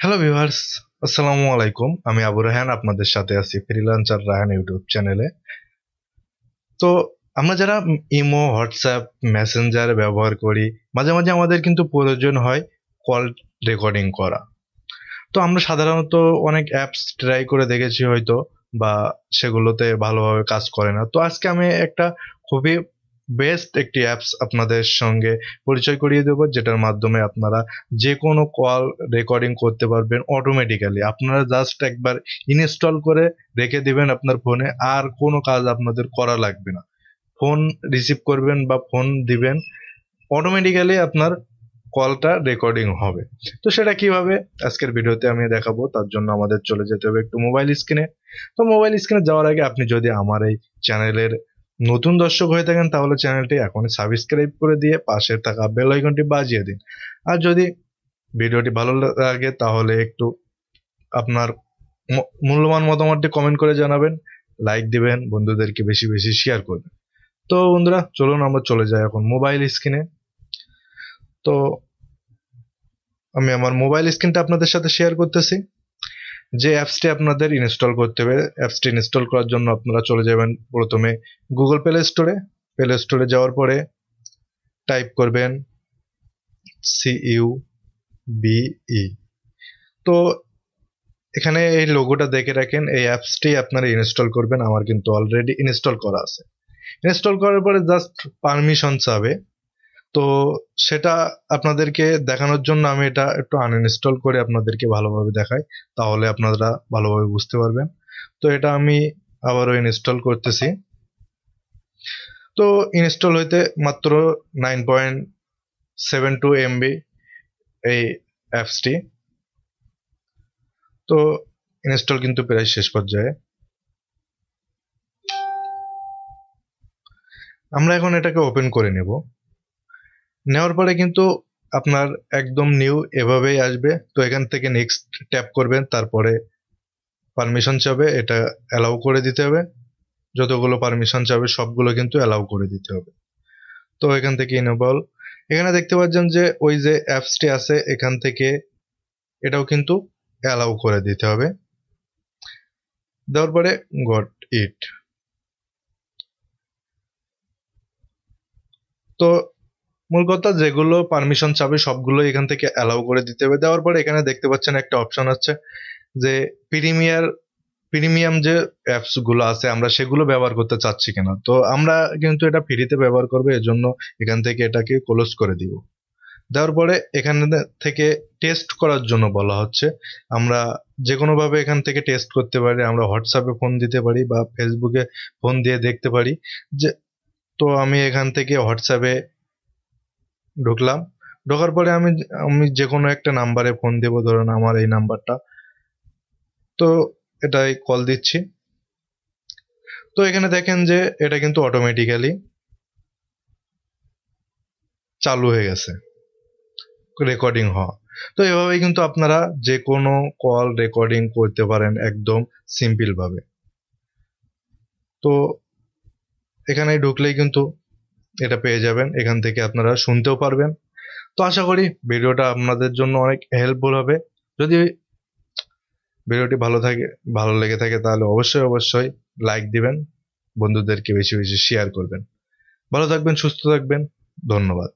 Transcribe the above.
Hello viewers, আসসালামু আলাইকুম। আমি আবু রায়হান, আপনাদের সাথে আছি ফ্রিল্যান্সার রায়হান ইউটিউব চ্যানেলে। তো আমরা যারা ইমো, হোয়াটসঅ্যাপ, মেসেঞ্জার ব্যবহার করি, মাঝে মাঝে আমাদের কিন্তু প্রয়োজন হয় কল রেকর্ডিং করা। তো আমরা সাধারণত অনেক অ্যাপস ট্রাই করে দেখেছি হয়তো, বা সেগুলোতে ভালোভাবে কাজ করে না। তো আজকে আমি একটা খুবই বেস্ট একটি অ্যাপস আপনাদের সঙ্গে পরিচয় করিয়ে দেবো, যেটার মাধ্যমে আপনারা যে কোনো কল রেকর্ডিং করতে পারবেন অটোমেটিক্যালি। আপনারা জাস্ট একবার ইনস্টল করে রেখে দিবেন আপনার ফোনে, আর কোনো কাজ আপনাদের করা লাগবে না। ফোন রিসিভ করবেন বা ফোন দিবেন, অটোমেটিক্যালি আপনার কলটা রেকর্ডিং হবে। তো সেটা কিভাবে আজকের ভিডিওতে আমি দেখাবো। তার জন্য আমাদের চলে যেতে হবে একটু মোবাইল স্ক্রিনে। তো মোবাইল স্ক্রিনে যাওয়ার আগে আপনি যদি আমার এই চ্যানেলের নতুন দর্শক হয়ে থাকেন, তাহলে চ্যানেলটি এখন সাবস্ক্রাইব করে দিয়ে পাশে থাকা বেল আইকনটি বাজিয়ে দিন। আর যদি ভিডিওটি ভালো লাগে তাহলে একটু আপনার মূল্যবান মতামতটি কমেন্ট করে জানাবেন, লাইক দিবেন, বন্ধুদেরকে বেশি বেশি শেয়ার করবেন। তো বন্ধুরা, চলুন আমরা চলে যাই এখন মোবাইল স্ক্রিনে। তো আমি আমার মোবাইল স্ক্রিনটা আপনাদের সাথে শেয়ার করতেছি। যে অ্যাপসটি আপনাদের ইনস্টল করতে হবে, অ্যাপসটি ইনস্টল করার জন্য আপনারা চলে যাবেন প্রথমে গুগল প্লে স্টোরে। প্লে স্টোরে যাওয়ার পরে টাইপ করবেন CUBE। তো এখানে এই লোগোটা দেখে রাখেন, এই অ্যাপসটি আপনারা ইনস্টল করবেন। আমার কিন্তু অলরেডি ইনস্টল করা আছে। ইনস্টল করার পরে জাস্ট পারমিশন চাবে। তো সেটা আপনাদেরকে দেখানোর জন্য আমি এটা একটু আনইনস্টল করে আপনাদেরকে ভালোভাবে দেখাই, তাহলে আপনারা ভালোভাবে বুঝতে পারবেন। তো এটা আমি আবারও ইনস্টল করতেছি। তো ইনস্টল হইতে মাত্র 9.72 MB এই অ্যাপসটি। তো ইনস্টল কিন্তু প্রায় শেষ পর্যায়ে। আমরা এখন এটাকে ওপেন করে নেব। নেওয়ার পরে কিন্তু আপনার একদম নিউ এভাবেই আসবে। তো এখান থেকে নেক্সট ট্যাপ করবেন, তারপরে পারমিশন চাবে, এটা অ্যালাউ করে দিতে হবে। যতগুলো পারমিশন চাবে সবগুলো কিন্তু অ্যালাউ করে দিতে হবে। তো এখান থেকে ইনেবল, এখানে দেখতে পাচ্ছেন যে ওই যে অ্যাপসটি আছে, এখান থেকে এটাও কিন্তু অ্যালাউ করে দিতে হবে। দেওয়ার পরে গট ইট। তো মূল কথা, যেগুলো পারমিশন চাবে সবগুলো এখান থেকে অ্যালাউ করে দিতে হবে। দেওয়ার পরে এখানে দেখতে পাচ্ছেন একটা অপশন আছে যে প্রিমিয়াম যে অ্যাপস গুলো আছে আমরা সেগুলো ব্যবহার করতে চাচ্ছি কিনা। তো আমরা কিন্তু এটা ফ্রিতে ব্যবহার করবো, এজন্য এখান থেকে এটাকে ক্লোজ করে দিব। দেওয়ার পরে এখান থেকে টেস্ট করার জন্য বলা হচ্ছে। আমরা যে কোনো ভাবে এখান থেকে টেস্ট করতে পারি। আমরা হোয়াটসঅ্যাপে ফোন দিতে পারি বা ফেসবুকে ফোন দিয়ে দেখতে পারি যে। তো আমি এখান থেকে হোয়াটসঅ্যাপে ঢুকলাম। ঢোকার পরে আমি আমি যে কোনো একটা নাম্বারে ফোন দেবো, ধরুন আমার এই নাম্বারটা। তো এটাই কল দিচ্ছি। তো এখানে দেখেন যে এটা কিন্তু অটোমেটিক্যালি চালু হয়ে গেছে রেকর্ডিং হওয়া। তো এভাবেই কিন্তু আপনারা যে কোনো কল রেকর্ডিং করতে পারেন একদম সিম্পল ভাবে। তো এখানে ঢুকলেই কিন্তু এটা পেয়ে যাবেন, এখান থেকে আপনারা শুনতেও পারবেন। তো আশা করি ভিডিওটা আপনাদের জন্য অনেক হেল্পফুল হবে। যদি ভিডিওটি ভালো লেগে থাকে তাহলে অবশ্যই অবশ্যই লাইক দিবেন, বন্ধুদেরকে বেশি বেশি শেয়ার করবেন। ভালো থাকবেন, সুস্থ থাকবেন। ধন্যবাদ।